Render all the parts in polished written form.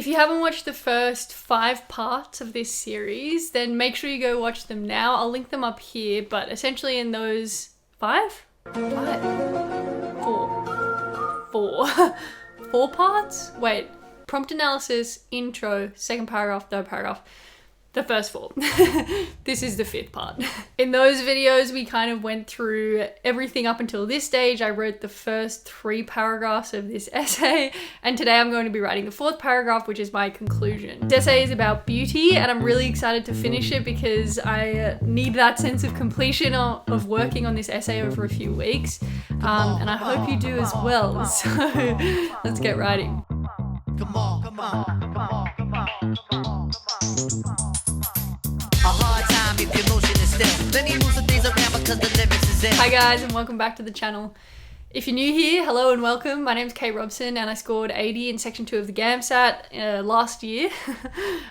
If you haven't watched the first 5 parts of this series, then make sure you go watch them now. I'll link them up here, but essentially in those 5? 4 parts? Wait, prompt analysis, intro, second paragraph, third paragraph. The first 4. This is the 5th part. In those videos, we kind of went through everything up until this stage. I wrote the first 3 paragraphs of this essay, and today I'm going to be writing the 4th paragraph, which is my conclusion. This essay is about beauty, and I'm really excited to finish it because I need that sense of completion of working on this essay over a few weeks, and I hope you do as well. So let's get writing. Come on, come on, come on, come on, come on, come on. Hi guys, and welcome back to the channel. If you're new here, hello and welcome. My name's Kate Robson and I scored 80 in Section 2 of the GAMSAT last year.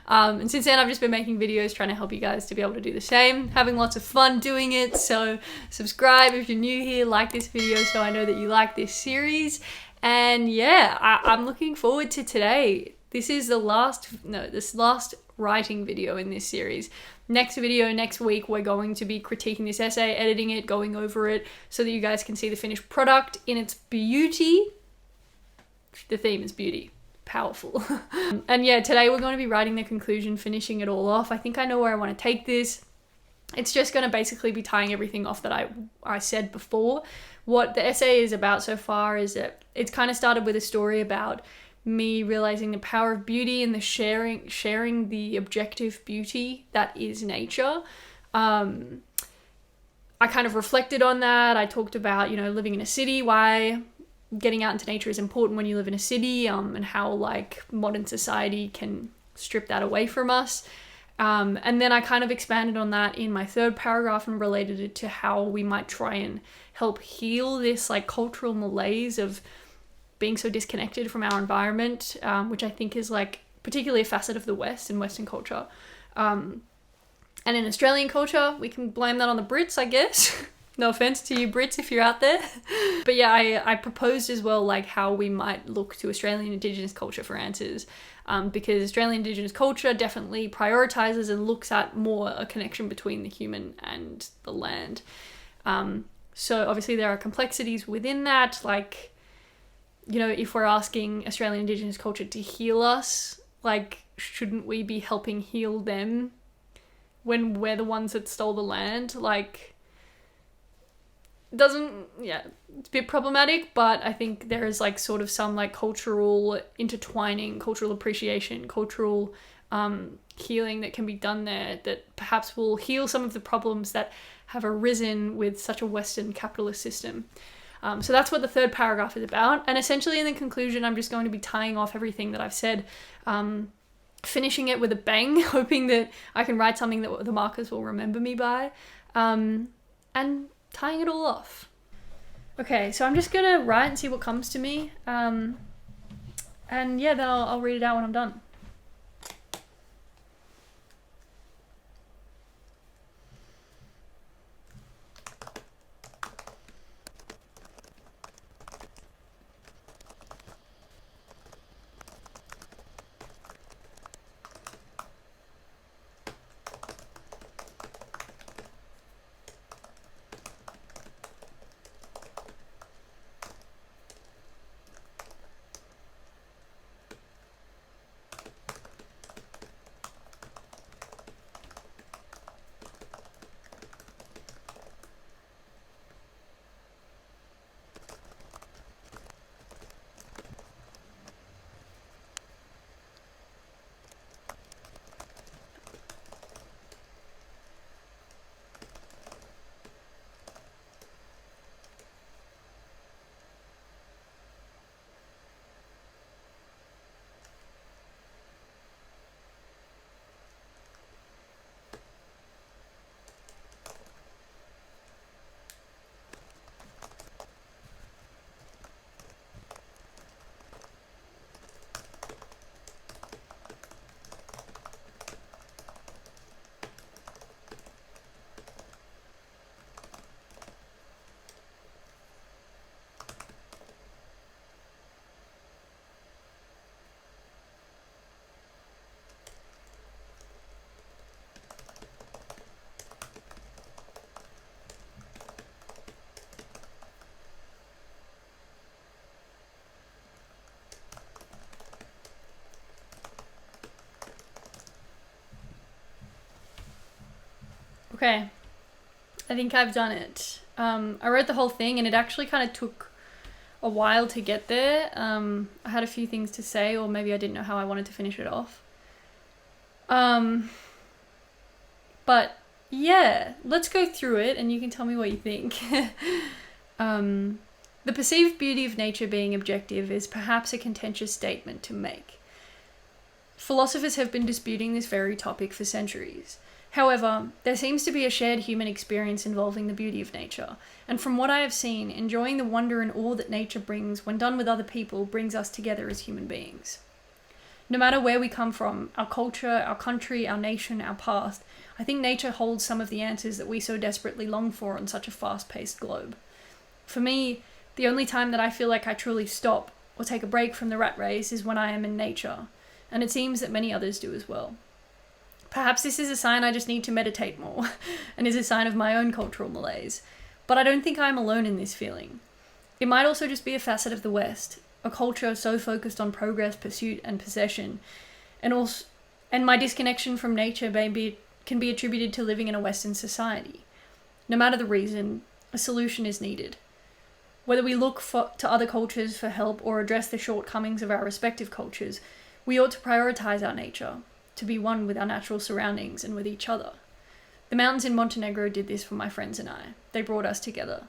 And since then I've just been making videos trying to help you guys to be able to do the same. Having lots of fun doing it, so subscribe if you're new here, like this video so I know that you like this series. And yeah, I'm looking forward to today. This is the last writing video in this series. Next video, next week, we're going to be critiquing this essay, editing it, going over it, so that you guys can see the finished product in its beauty. The theme is beauty. Powerful. And yeah, today we're going to be writing the conclusion, finishing it all off. I think I know where I want to take this. It's just going to basically be tying everything off that I said before. What the essay is about so far is that it's kind of started with a story about me realizing the power of beauty and the sharing the objective beauty that is nature. I kind of reflected on that. I talked about, living in a city, why getting out into nature is important when you live in a city, and how like modern society can strip that away from us. And then I kind of expanded on that in my 3rd paragraph and related it to how we might try and help heal this like cultural malaise of being so disconnected from our environment, which I think is like particularly a facet of the West and Western culture. And in Australian culture, we can blame that on the Brits, I guess. No offense to you Brits if you're out there. But yeah, I proposed as well like how we might look to Australian Indigenous culture for answers, because Australian Indigenous culture definitely prioritizes and looks at more a connection between the human and the land. So obviously there are complexities within that, like, if we're asking Australian Indigenous culture to heal us, like, shouldn't we be helping heal them when we're the ones that stole the land? Like, it's a bit problematic, but I think there is like sort of some like cultural intertwining, cultural appreciation, cultural healing that can be done there that perhaps will heal some of the problems that have arisen with such a Western capitalist system. So that's what the 3rd paragraph is about. And essentially in the conclusion, I'm just going to be tying off everything that I've said, finishing it with a bang, hoping that I can write something that the markers will remember me by, and tying it all off. Okay, so I'm just going to write and see what comes to me. And yeah, then I'll read it out when I'm done. Okay, I think I've done it. I wrote the whole thing and it actually kind of took a while to get there. I had a few things to say, or maybe I didn't know how I wanted to finish it off. But yeah, let's go through it and you can tell me what you think. The perceived beauty of nature being objective is perhaps a contentious statement to make. Philosophers have been disputing this very topic for centuries. However, there seems to be a shared human experience involving the beauty of nature, and from what I have seen, enjoying the wonder and awe that nature brings when done with other people brings us together as human beings. No matter where we come from, our culture, our country, our nation, our past, I think nature holds some of the answers that we so desperately long for on such a fast-paced globe. For me, the only time that I feel like I truly stop or take a break from the rat race is when I am in nature, and it seems that many others do as well. Perhaps this is a sign I just need to meditate more, and is a sign of my own cultural malaise, but I don't think I am alone in this feeling. It might also just be a facet of the West, a culture so focused on progress, pursuit, and possession, and my disconnection from nature can be attributed to living in a Western society. No matter the reason, a solution is needed. Whether we look to other cultures for help or address the shortcomings of our respective cultures, we ought to prioritize our nature, to be one with our natural surroundings and with each other. The mountains in Montenegro did this for my friends and I. They brought us together.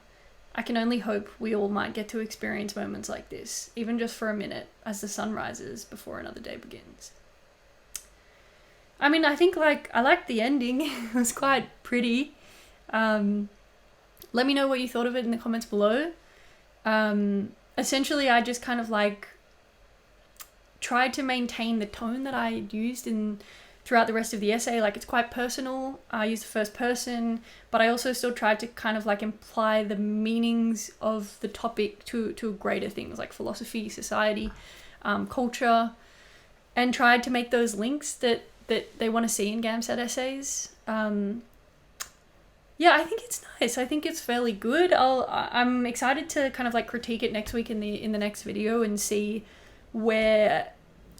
I can only hope we all might get to experience moments like this, even just for a minute, as the sun rises before another day begins. I mean, I think I liked the ending. It was quite pretty. Let me know what you thought of it in the comments below. Essentially, I just kind of tried to maintain the tone that I used throughout the rest of the essay. It's quite personal. I used the first person, but I also still tried to kind of imply the meanings of the topic to greater things like philosophy, society, culture, and tried to make those links that they want to see in GAMSAT essays. Yeah, I think it's nice. I think it's fairly good. I'm excited to kind of critique it next week in the next video and see where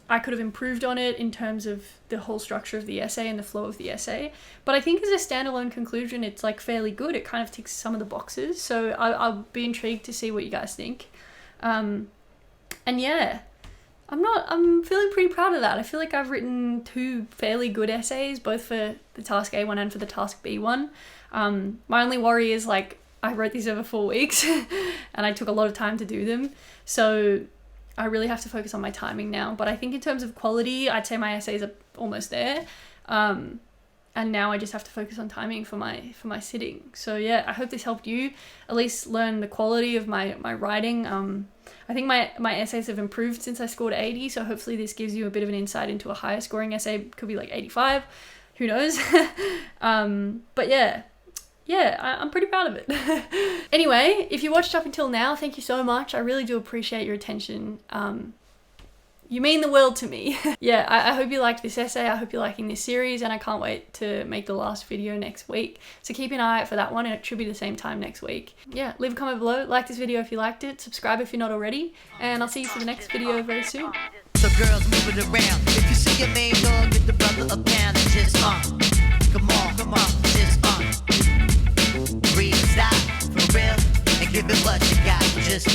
I could have improved on it in terms of the whole structure of the essay and the flow of the essay. But I think as a standalone conclusion, it's fairly good. It kind of ticks some of the boxes. So I'll be intrigued to see what you guys think. And yeah, I'm feeling pretty proud of that. I feel like I've written 2 fairly good essays, both for the Task A one and for the Task B one. My only worry is I wrote these over 4 weeks and I took a lot of time to do them. So I really have to focus on my timing now. But I think in terms of quality, I'd say my essays are almost there. And now I just have to focus on timing for my sitting. So yeah, I hope this helped you at least learn the quality of my writing. I think my essays have improved since I scored 80. So hopefully this gives you a bit of an insight into a higher scoring essay. It could be 85. Who knows? But yeah, I'm pretty proud of it. Anyway, if you watched up until now, thank you so much. I really do appreciate your attention. You mean the world to me. Yeah, I hope you liked this essay. I hope you're liking this series, and I can't wait to make the last video next week. So keep an eye out for that one, and it should be the same time next week. Yeah, leave a comment below, like this video if you liked it, subscribe if you're not already, and I'll see you for the next video very soon. So girls, move it around. If you see your main dog, get the brother a pound and just come on, just breathe, stop, for real, and give it what you got, just